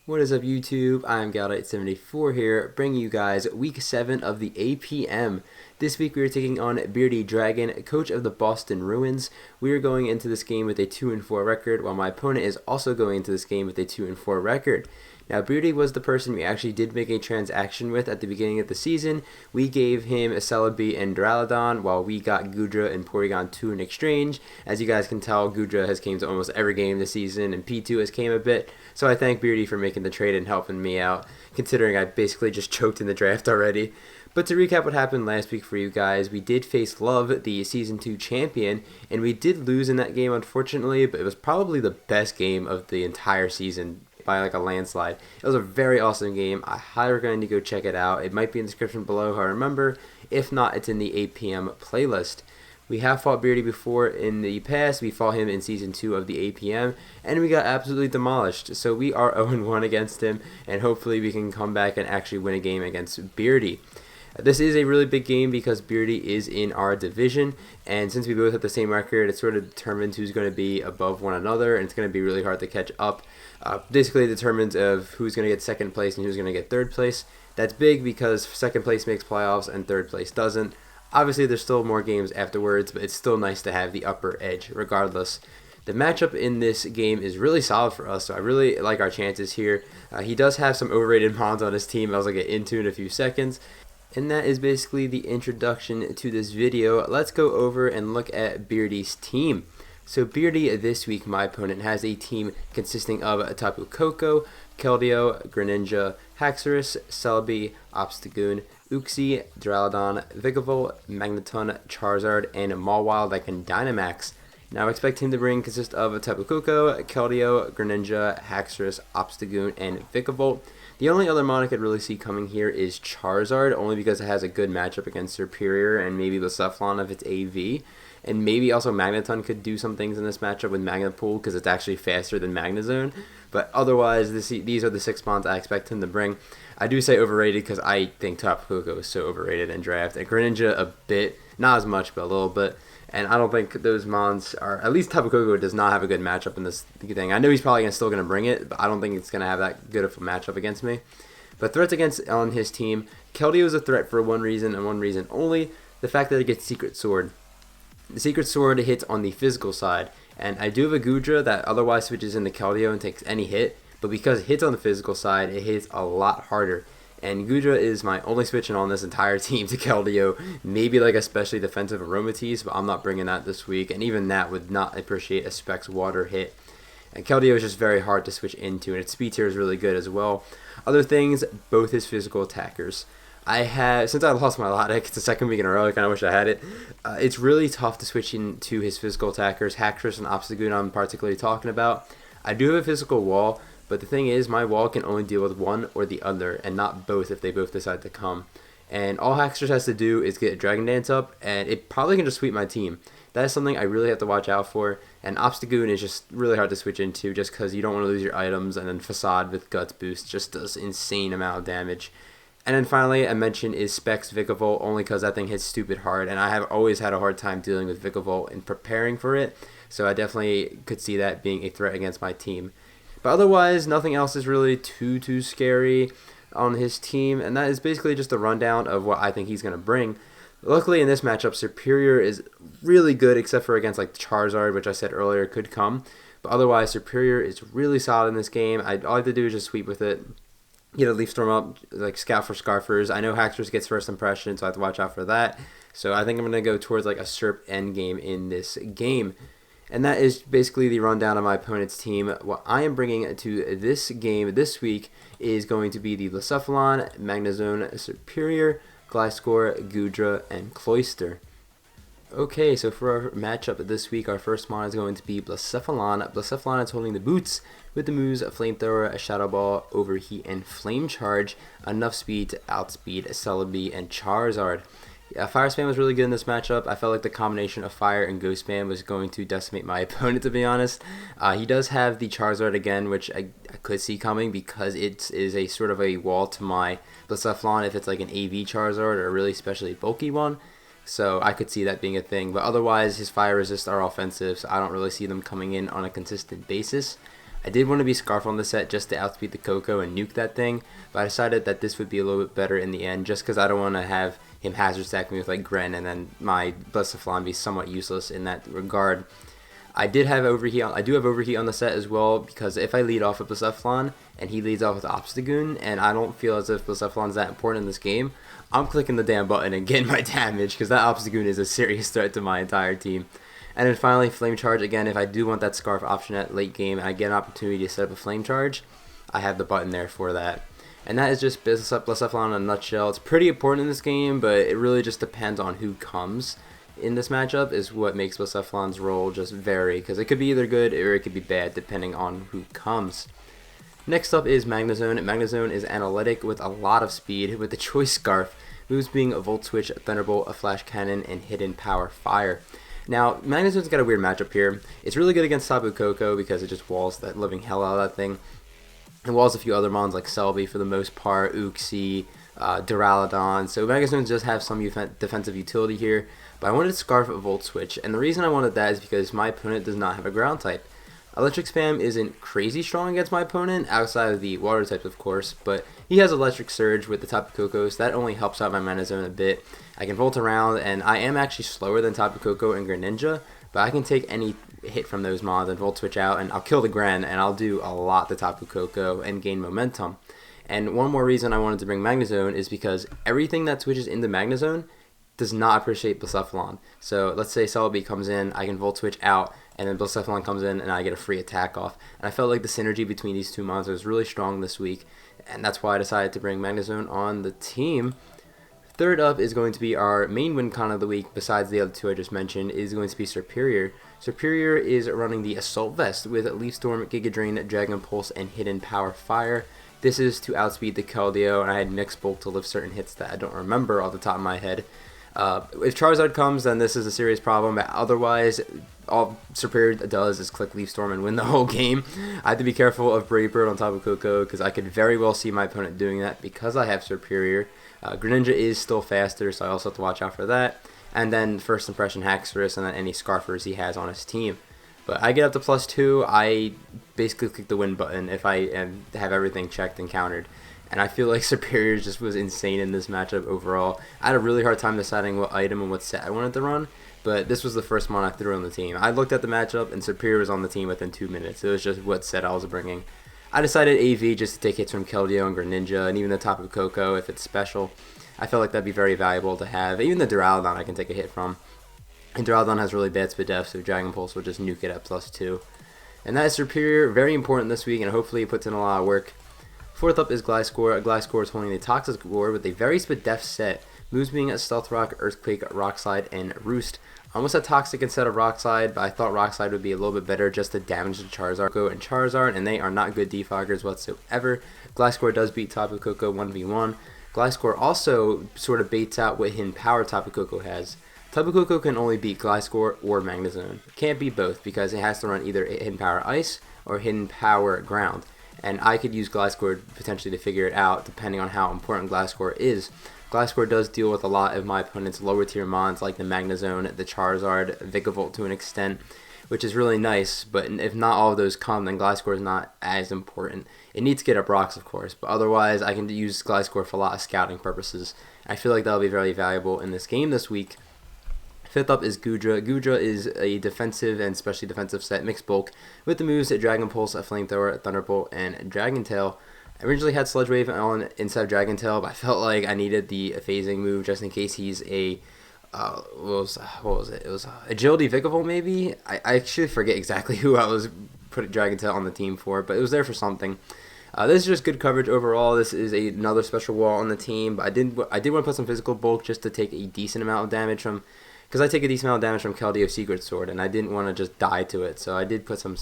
What is up, YouTube? I'm Galdite74 here, bringing you guys Week 7 of the APM. This week we are taking on Beardy Dragon, coach of the Boston Bruins. We are going into this game with a 2-4 record, while my opponent is also going into this game with a 2-4 record. Now, Beardy was the person we actually did make a transaction with at the beginning of the season. We gave him a Celebi and Duraludon, while we got Goodra and Porygon 2 in exchange. As you guys can tell, Goodra has came to almost every game this season, and P2 has came a bit. So I thank Beardy for making the trade and helping me out, considering I basically just choked in the draft already. But to recap what happened last week for you guys, we did face Love, the Season 2 champion, and we did lose in that game, unfortunately, but it was probably the best game of the entire season by like a landslide. It was a very awesome game. I highly recommend you go check it out. It might be in the description below if I remember. If not, it's in the APM playlist. We have fought Beardy before in the past. We fought him in Season 2 of the APM, and we got absolutely demolished. So we are 0-1 against him, and hopefully we can come back and actually win a game against Beardy. This is a really big game because Beardy is in our division, and since we both have the same record, it sort of determines who's going to be above one another, and it's going to be really hard to catch up. Basically, it determines of who's going to get second place and who's going to get third place. That's big because second place makes playoffs and third place doesn't. Obviously, there's still more games afterwards, but it's still nice to have the upper edge regardless. The matchup in this game is really solid for us, so I really like our chances here. He does have some overrated mons on his team, as I'll get into in a few seconds. And that is basically the introduction to this video. Let's go over and look at Beardy's team. So Beardy this week, my opponent, has a team consisting of Tapu Koko, Keldeo, Greninja, Haxorus, Celebi, Obstagoon, Uxie, Duraludon, Vikavolt, Magneton, Charizard, and Mawile that can Dynamax. Now I expect him to consist of Tapu Koko, Keldeo, Greninja, Haxorus, Obstagoon, and Vikavolt. The only other mon I could really see coming here is Charizard, only because it has a good matchup against Superior and maybe Blacephalon if it's AV. And maybe also Magneton could do some things in this matchup with Magnepool because it's actually faster than Magnezone. But otherwise, these are the 6 mons I expect him to bring. I do say overrated because I think Tapu Koko is so overrated in draft. And Greninja a bit, not as much, but a little bit. And I don't think those mons are, at least Tapu Koko does not have a good matchup in this thing. I know he's probably still going to bring it, but I don't think it's going to have that good of a matchup against me. But threats on his team, Keldeo is a threat for one reason and one reason only, the fact that it gets Secret Sword. The Secret Sword hits on the physical side, and I do have a Goodra that otherwise switches into Keldeo and takes any hit, but because it hits on the physical side, it hits a lot harder. And Goodra is my only switching on this entire team to Keldeo. Maybe like a specially defensive Aromatisse, but I'm not bringing that this week, and even that would not appreciate a Specs Water hit. And Keldeo is just very hard to switch into, and its speed tier is really good as well. Other things, both his physical attackers. Since I lost my Lotic, it's the second week in a row, I kind of wish I had it. It's really tough to switch into his physical attackers. Haxorus and Obstagoon I'm particularly talking about. I do have a physical wall, but the thing is, my wall can only deal with one or the other, and not both if they both decide to come. And all Haxorus has to do is get a Dragon Dance up, and it probably can just sweep my team. That is something I really have to watch out for, and Obstagoon is just really hard to switch into just because you don't want to lose your items, and then Facade with Guts Boost just does insane amount of damage. And then finally, I mentioned is Specs Vikavolt, only because that thing hits stupid hard, and I have always had a hard time dealing with Vikavolt and preparing for it, so I definitely could see that being a threat against my team. But otherwise, nothing else is really too scary on his team, and that is basically just a rundown of what I think he's going to bring. Luckily, in this matchup, Superior is really good, except for against like Charizard, which I said earlier could come. But otherwise, Superior is really solid in this game. All I have to do is just sweep with it. Get a Leaf Storm up, like scout for Scarfers. I know Haxorus gets first impression, so I have to watch out for that. So I think I'm going to go towards like a SERP endgame in this game. And that is basically the rundown of my opponent's team. What I am bringing to this game this week is going to be the Blacephalon, Magnezone, Superior, Gliscor, Goodra, and Cloyster. Okay, so for our matchup this week, our first mon is going to be Blacephalon. Blacephalon is holding the boots with the moves Flamethrower, Shadow Ball, Overheat, and Flame Charge. Enough speed to outspeed Celebi and Charizard. Fire Spam was really good in this matchup. I felt like the combination of Fire and Ghost Spam was going to decimate my opponent, to be honest. He does have the Charizard again, which I could see coming because it is a sort of a wall to my Blacephalon if it's like an AV Charizard or a really specially bulky one. So I could see that being a thing. But otherwise, his Fire Resists are offensive, so I don't really see them coming in on a consistent basis. I did want to be Scarf on the set just to outspeed the Coco and nuke that thing, but I decided that this would be a little bit better in the end just because I don't want to have him hazard stack me with like Gren and then my Blessaflon be somewhat useless in that regard. I do have overheat on the set as well, because if I lead off with Blessaflon and he leads off with Obstagoon and I don't feel as if Blessaflon's that important in this game, I'm clicking the damn button and getting my damage because that Obstagoon is a serious threat to my entire team. And then finally, Flame Charge. Again, if I do want that Scarf option at late game and I get an opportunity to set up a Flame Charge, I have the button there for that. And that is just Blessaflon in a nutshell. It's pretty important in this game, but it really just depends on who comes in this matchup is what makes Blessaflon's role just vary, because it could be either good or it could be bad depending on who comes. Next up is Magnezone. Magnezone is analytic with a lot of speed with the Choice Scarf, moves being a Volt Switch, a Thunderbolt, a Flash Cannon, and Hidden Power Fire. Now, Magnezone's got a weird matchup here. It's really good against Tapu Koko because it just walls that living hell out of that thing. It walls a few other mons like Celebi for the most part, Uxie, Duraludon. So Magnezone does have some defensive utility here, but I wanted to Scarf a Volt Switch, and the reason I wanted that is because my opponent does not have a ground type. Electric Spam isn't crazy strong against my opponent, outside of the water types of course, but he has Electric Surge with the Tapu Koko, so that only helps out my Magnezone a bit. I can Volt around, and I am actually slower than Tapu Koko and Greninja, but I can take any hit from those mons and Volt Switch out, and I'll kill the Gren, and I'll do a lot to Tapu Koko and gain momentum. And one more reason I wanted to bring Magnezone is because everything that switches into Magnezone does not appreciate Blessaflon. So let's say Celebi comes in, I can Volt Switch out, and then Blessaflon comes in and I get a free attack off. And I felt like the synergy between these two monsters was really strong this week, and that's why I decided to bring Magnezone on the team. Third up is going to be our main win con of the week, besides the other two I just mentioned, is going to be Serperior. Serperior is running the Assault Vest with Leaf Storm, Giga Drain, Dragon Pulse, and Hidden Power Fire. This is to outspeed the Keldeo, and I had Mixed Bolt to lift certain hits that I don't remember off the top of my head. If Charizard comes, then this is a serious problem, but otherwise, all Serperior does is click Leaf Storm and win the whole game. I have to be careful of Brave Bird on Tapu Koko, because I could very well see my opponent doing that because I have Serperior. Greninja is still faster, so I also have to watch out for that. And then First Impression Haxorus, and then any Scarfers he has on his team. But I get up to +2, I basically click the win button if I have everything checked and countered. And I feel like Serperior just was insane in this matchup overall. I had a really hard time deciding what item and what set I wanted to run, but this was the first one I threw on the team. I looked at the matchup, and Serperior was on the team within 2 minutes. It was just what set I was bringing. I decided AV just to take hits from Keldeo and Greninja, and even the Tapu Koko if it's special. I felt like that'd be very valuable to have. Even the Duraludon I can take a hit from. And Duraludon has really bad speed def, so Dragon Pulse will just nuke it at +2. And that is Serperior, very important this week, and hopefully it puts in a lot of work. Fourth up is Gliscor. Gliscor is holding the Toxic Roar with a very speed def set. Moves being at Stealth Rock, Earthquake, Rock Slide, and Roost. I almost had Toxic instead of Rock Slide, but I thought Rock Slide would be a little bit better just to damage the Charizard and Charizard, and they are not good defoggers whatsoever. Gliscor does beat Tapu Koko 1v1. Gliscor also sort of baits out what hidden power Tapu Koko has. Tapu Koko can only beat Gliscor or Magnezone. Can't beat both because it has to run either Hidden Power Ice or Hidden Power Ground. And I could use Gliscor potentially to figure it out depending on how important Gliscor is. Gliscor does deal with a lot of my opponent's lower tier mons like the Magnezone, the Charizard, Vikavolt to an extent, which is really nice, but if not all of those come, then Gliscor is not as important. It needs to get up rocks, of course, but otherwise I can use Gliscor for a lot of scouting purposes. I feel like that'll be very valuable in this game this week. Fifth up is Goodra. Goodra is a defensive and especially defensive set mixed bulk with the moves Dragon Pulse, a Flamethrower, Thunderbolt, and Dragon Tail. I originally had Sludge Wave on instead of Dragon Tail, but I felt like I needed the phasing move just in case he's a what was it? It was Agility Vikavolt maybe? I actually forget exactly who I was putting Dragon Tail on the team for, but it was there for something. This is just good coverage overall. This is another special wall on the team, but I did want to put some physical bulk just to take a decent amount of damage from, because I take a decent amount of damage from Keldeo Secret Sword, and I didn't want to just die to it, so I did put some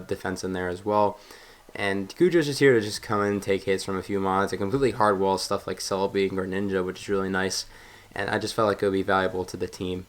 defense in there as well. And Goodra's just here to just come in and take hits from a few mods. It completely hard wall stuff like Celebi and Greninja, which is really nice. And I just felt like it would be valuable to the team.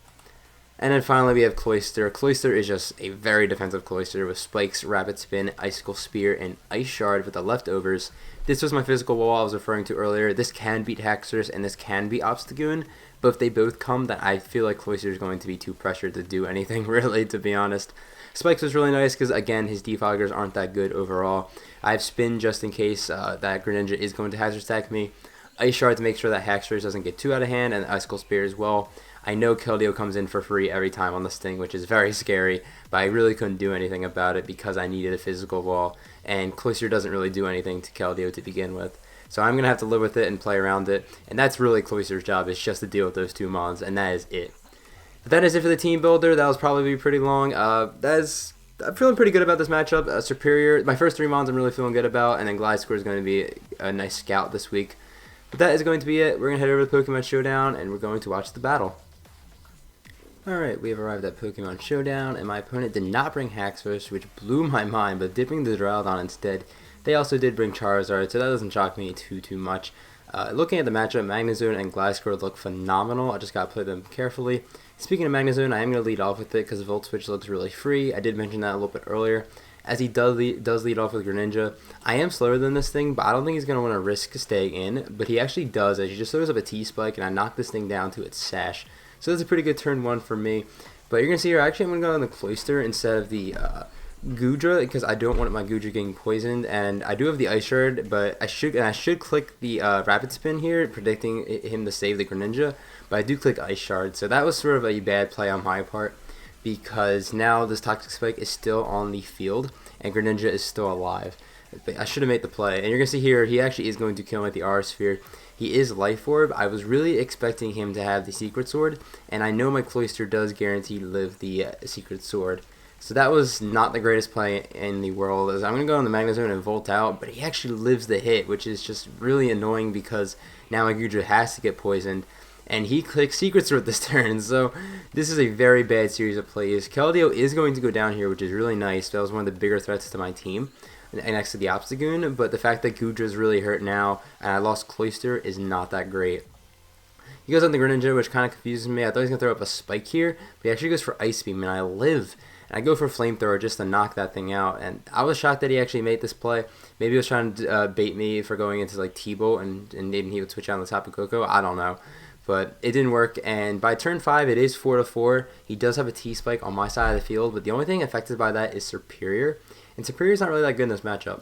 And then finally we have Cloyster. Cloyster is just a very defensive Cloyster with Spikes, Rapid Spin, Icicle Spear, and Ice Shard with the leftovers. This was my physical wall I was referring to earlier. This can beat Haxorus and this can beat Obstagoon. But if they both come, then I feel like Cloyster is going to be too pressured to do anything really, to be honest. Spikes was really nice because, again, his defoggers aren't that good overall. I have Spin just in case that Greninja is going to hazard stack me. Ice Shard to make sure that Hack Race doesn't get too out of hand, and Icicle Spear as well. I know Keldeo comes in for free every time on this thing, which is very scary, but I really couldn't do anything about it because I needed a physical wall, and Cloyster doesn't really do anything to Keldeo to begin with. So I'm going to have to live with it and play around it, and that's really Cloyster's job, is just to deal with those two mons, and that is it. But that is it for the team builder. That was probably pretty long. I'm feeling pretty good about this matchup. Superior, my first 3 mons I'm really feeling good about, and then Gliscor is going to be a nice scout this week. But that is going to be it. We're going to head over to Pokemon Showdown, and we're going to watch the battle. Alright, we have arrived at Pokemon Showdown, and my opponent did not bring Haxorus, which blew my mind, but did bring the Duraludon instead. They also did bring Charizard, so that doesn't shock me too much. Looking at the matchup, Magnezone and Gliscor look phenomenal. I just got to play them carefully. Speaking of Magnezone, I am going to lead off with it because Volt Switch looks really free. I did mention that a little bit earlier. As he does lead off with Greninja. I am slower than this thing, but I don't think he's going to want to risk staying in. But he actually does, as he just throws up a T-Spike, and I knock this thing down to its Sash. So that's a pretty good turn 1 for me. But you're going to see here, actually I'm going to go on the Cloyster instead of the Goodra, because I don't want my Goodra getting poisoned. And I do have the Ice Shard, but I should click the Rapid Spin here, predicting him to save the Greninja. But I do click Ice Shard, so that was sort of a bad play on my part, because now this Toxic Spike is still on the field, and Greninja is still alive. But I should have made the play. And you're going to see here, he actually is going to kill him with the Aura Sphere. He is Life Orb. I was really expecting him to have the Secret Sword, and I know my Cloyster does guarantee live the Secret Sword. So that was not the greatest play in the world, as I'm going to go on the Magnezone and Volt out, but he actually lives the hit, which is just really annoying because now my Goodra has to get poisoned, and he clicks Secret Sword this turn, so this is a very bad series of plays. Keldeo is going to go down here, which is really nice. That was one of the bigger threats to my team next to the Obstagoon, but the fact that Goodra is really hurt now, and I lost Cloyster, is not that great. He goes on the Greninja, which kind of confuses me. I thought he was going to throw up a Spike here, but he actually goes for Ice Beam, and I live. And I go for Flamethrower just to knock that thing out, and I was shocked that he actually made this play. Maybe he was trying to bait me for going into like T-Bolt, and maybe he would switch out on the Tapu Koko. I don't know. But it didn't work, and by turn 5, it is 4-4. He does have a T-Spike on my side of the field, but the only thing affected by that is Superior. And Superior's not really that good in this matchup.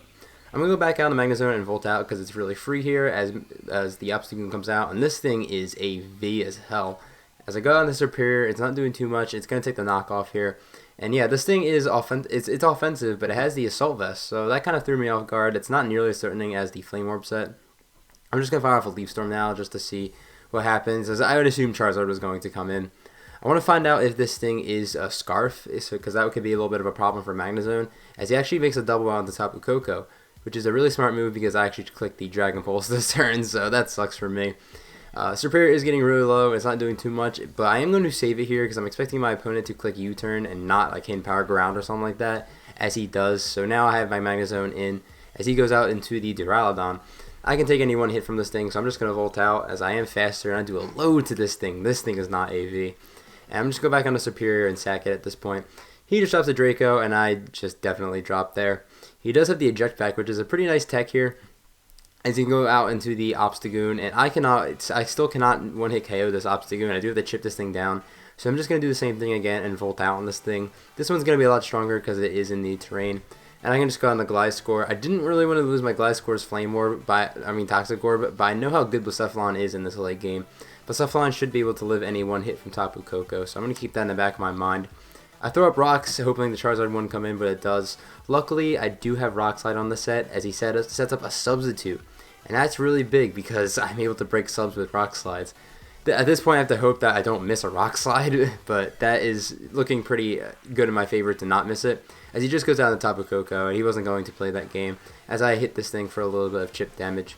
I'm going to go back out on the Magnezone and Volt out because it's really free here as the Obstagoon comes out. And this thing is a V as hell. As I go on the Superior, it's not doing too much. It's going to take the knockoff here. And yeah, this thing is it's offensive, but it has the Assault Vest. So that kind of threw me off guard. It's not nearly as threatening as the Flame Orb set. I'm just going to fire off a Leaf Storm now just to see what happens, as I would assume Charizard was going to come in. I want to find out if this thing is a Scarf, because that could be a little bit of a problem for Magnezone, as he actually makes a double on the Tapu Koko, which is a really smart move because I actually clicked the Dragon Pulse this turn, so that sucks for me. Superior is getting really low, it's not doing too much, but I am going to save it here because I'm expecting my opponent to click U-turn and not like Hidden Power Ground or something like that, as he does. So now I have my Magnezone in, as he goes out into the Duraludon. I can take any one hit from this thing, so I'm just going to Volt out, as I am faster, and I do a load to this thing. This thing is not AV. And I'm just going to go back on the Superior and sack it at this point. He just drops a Draco, and I just definitely dropped there. He does have the Eject Pack, which is a pretty nice tech here, as he can go out into the Obstagoon, and I still cannot one-hit KO this Obstagoon. I do have to chip this thing down, so I'm just going to do the same thing again and Volt out on this thing. This one's going to be a lot stronger because it is in the terrain. And I can just go on the Gliscor. I didn't really want to lose my Gliscor's Flame Orb, Toxic Orb, but I know how good Blacephalon is in this late game. Blacephalon should be able to live any one hit from Tapu Koko, so I'm going to keep that in the back of my mind. I throw up Rocks, hoping the Charizard wouldn't come in, but it does. Luckily, I do have Rock Slide on the set, as he sets up a Substitute. And that's really big, because I'm able to break subs with Rock Slides. At this point, I have to hope that I don't miss a Rock Slide, but that is looking pretty good in my favor to not miss it, as he just goes down the Tapu Koko, and he wasn't going to play that game, as I hit this thing for a little bit of chip damage.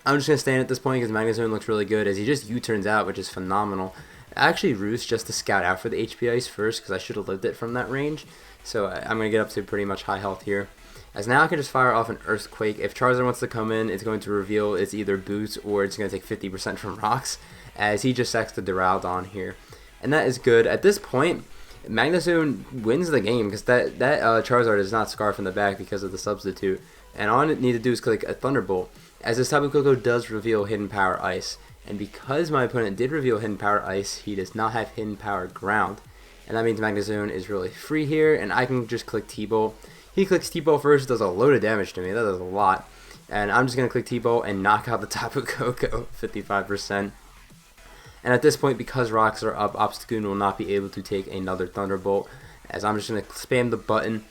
I'm just going to stand at this point because Magnezone looks really good, as he just U-turns out, which is phenomenal. I actually roost just to scout out for the HP Ice first, because I should have lived it from that range, so I'm going to get up to pretty much high health here. As now I can just fire off an Earthquake. If Charizard wants to come in, it's going to reveal it's either Boots or it's going to take 50% from Rocks, as he just sacks the Duraludon here. And that is good. At this point, Magnezone wins the game because that Charizard is not Scarf in the back because of the Substitute. And all I need to do is click a Thunderbolt, as this Tapu Koko does reveal Hidden Power Ice. And because my opponent did reveal Hidden Power Ice, he does not have Hidden Power Ground. and that means Magnezone is really free here, and I can just click T-Bolt. He clicks T-Bolt first, does a load of damage to me. That does a lot. And I'm just going to click T-Bolt and knock out the Tapu Koko, 55%. And at this point, because rocks are up, Obstagoon will not be able to take another Thunderbolt, as I'm just going to spam the button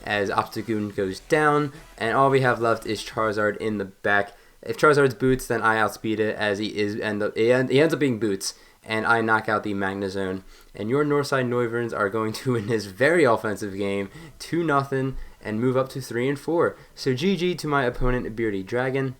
as Obstagoon goes down, and all we have left is Charizard in the back. If Charizard's Boots, then I outspeed it, as he ends up being Boots, and I knock out the Magnezone. And your Northside Noiverns are going to win this very offensive game 2-0 and move up to 3 and 4. So GG to my opponent, Beardy Dragon.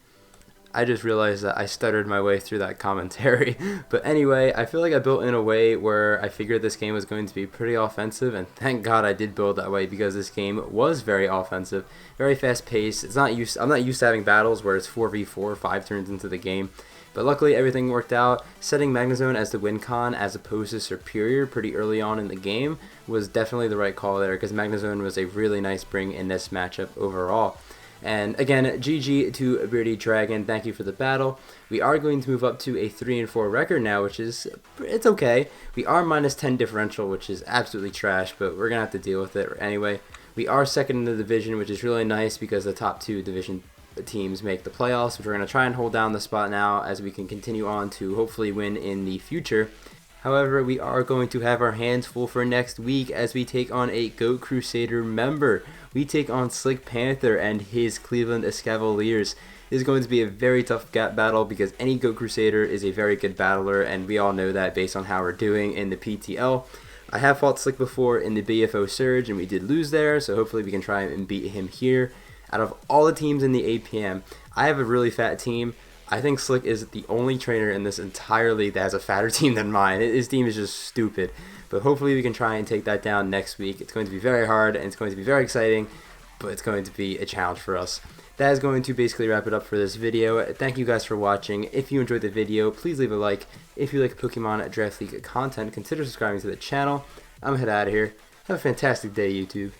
I just realized that I stuttered my way through that commentary. But anyway, I feel like I built in a way where I figured this game was going to be pretty offensive, and thank God I did build that way, because this game was very offensive, very fast paced. I'm not used to having battles where it's 4v4, 5 turns into the game. But luckily everything worked out. Setting Magnezone as the win con as opposed to Superior pretty early on in the game was definitely the right call there, because Magnezone was a really nice bring in this matchup overall. And again, GG to Beardy Dragon. Thank you for the battle. We are going to move up to a 3 and 4 record now, which is, it's okay. We are minus 10 differential, which is absolutely trash, but we're gonna have to deal with it anyway. We are second in the division, which is really nice because the top 2 division teams make the playoffs, which we're gonna try and hold down the spot now as we can continue on to hopefully win in the future. However, we are going to have our hands full for next week as we take on a Goat Crusader member. We take on Slick Panther and his Cleveland Escavaliers. This is going to be a very tough battle because any Goat Crusader is a very good battler, and we all know that based on how we're doing in the PTL. I have fought Slick before in the BFO Surge, and we did lose there, so hopefully we can try and beat him here. Out of all the teams in the APM, I have a really fat team. I think Slick is the only trainer in this entire league that has a fatter team than mine. His team is just stupid. But hopefully we can try and take that down next week. It's going to be very hard, and it's going to be very exciting, but it's going to be a challenge for us. That is going to basically wrap it up for this video. Thank you guys for watching. If you enjoyed the video, please leave a like. If you like Pokemon Draft League content, consider subscribing to the channel. I'm going to head out of here. Have a fantastic day, YouTube.